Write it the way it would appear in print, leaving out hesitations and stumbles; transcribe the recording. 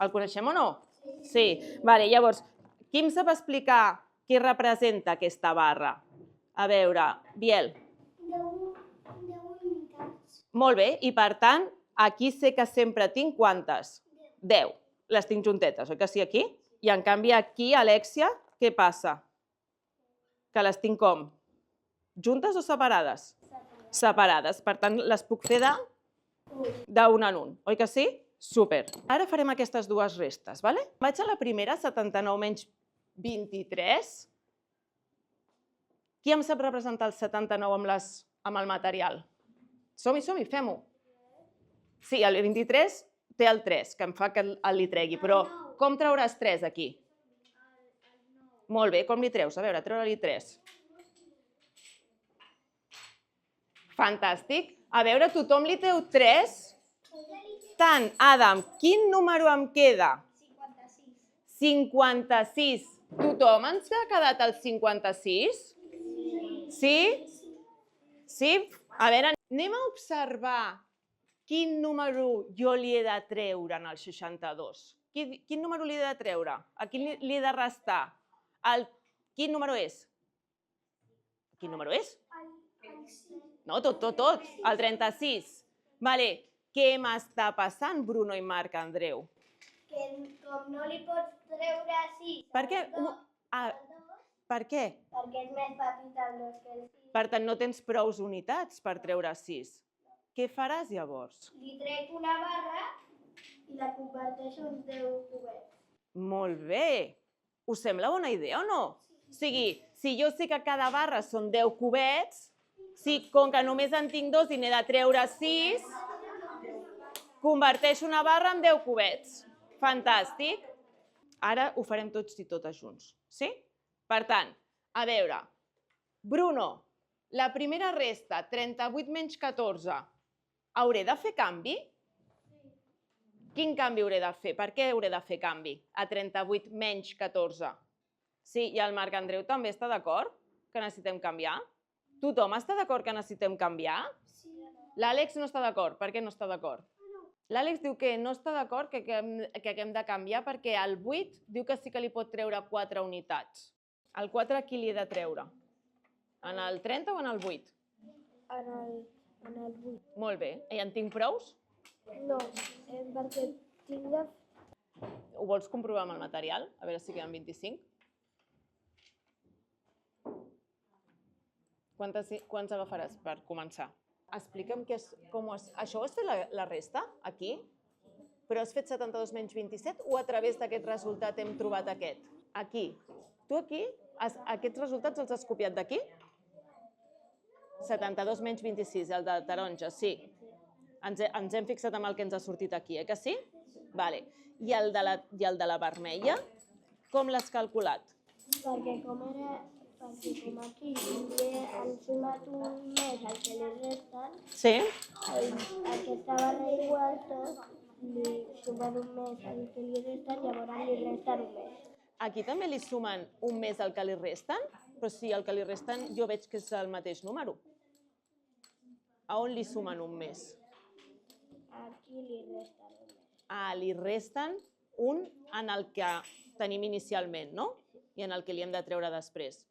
El coneixem o no? Sí. Vale, llavors, qui em sap explicar què representa aquesta barra? A veure, Biel. 10 unitats. Molt bé, i per tant, aquí sé que sempre tinc quantes? 10. Les tinc juntetes, oi que sí, aquí? I en canvi aquí, Alèxia, què passa? Que les tinc com? Juntes o separades? Separades. Per tant, les puc fer d'un en un, oi que sí? Súper. Ara farem aquestes dues restes, vale? Vaig a la primera, 79 menys 23. Qui em sap representar el 79 amb el material? Som-hi, fem-ho. Sí, el 23 té el 3, que em fa que li tregui, però com trauràs 3 aquí? Molt bé, com li treus? A veure, treure-li 3. Fantàstic. A veure, tothom li treu 3? Tant, Adam, quin número em queda? 56. Tothom ens ha quedat el 56? Sí? Sí? A veure, anem a observar quin número jo li he de treure en el 62. Quin número li he de treure? A quin li he de restar? Quin número és? Quin número és? No, tot. El 36. Vale. Què m'està passant, Bruno i Marc Andreu? Que com no li pots treure 6... Per què? Per què? Perquè és més petit el 2 que el 6. Per tant, no tens prou unitats per treure 6. Què faràs llavors? Li trec una barra i la converteixo en 10 cubets. Molt bé. Us sembla bona idea o no? O sigui, si jo sé que cada barra són 10 cubets, com que només en tinc 2 i n'he de treure 6, converteixo una barra en 10 cubets. Fantàstic. Ara ho farem tots i totes junts. Sí? Per tant, a veure, Bruno, la primera resta, 38 menys 14, hauré de fer canvi? Quin canvi hauré de fer? Per què hauré de fer canvi a 38 menys 14? Sí, i el Marc Andreu també està d'acord que necessitem canviar? Tothom està d'acord que necessitem canviar? Sí. L'Àlex no està d'acord. Per què no està d'acord? L'Àlex diu que no està d'acord que haguem de canviar perquè el 8 diu que sí que li pot treure 4 unitats. El 4 a qui li he de treure? En el 30 o en el 8? En el 8. Molt bé. I en tinc prous? No, perquè tinc de... Ho vols comprovar amb el material? A veure si queden 25. Quants agafaràs per començar? Explica'm això ho has fet la resta, aquí? Però has fet 72 menys 27 o a través d'aquest resultat hem trobat aquest? Aquí. Tu aquí, aquests resultats els has copiat d'aquí? 72 menys 26, el de taronja, sí. Ens hem fixat amb el que ens ha sortit aquí, que sí? Vale. I el de la vermella, com l'has calculat? Perquè com aquí han sumat un més al que li resten, Sí? aquesta barra igual tot, li sumen un més al que li resten, llavors li resten un més. Aquí també li sumen un més al que li resten? Però si el que li resten jo veig que és el mateix número. A on li sumen un més? Aquí li resten un més. Li resten un en el que tenim inicialment, no? I en el que li hem de treure després.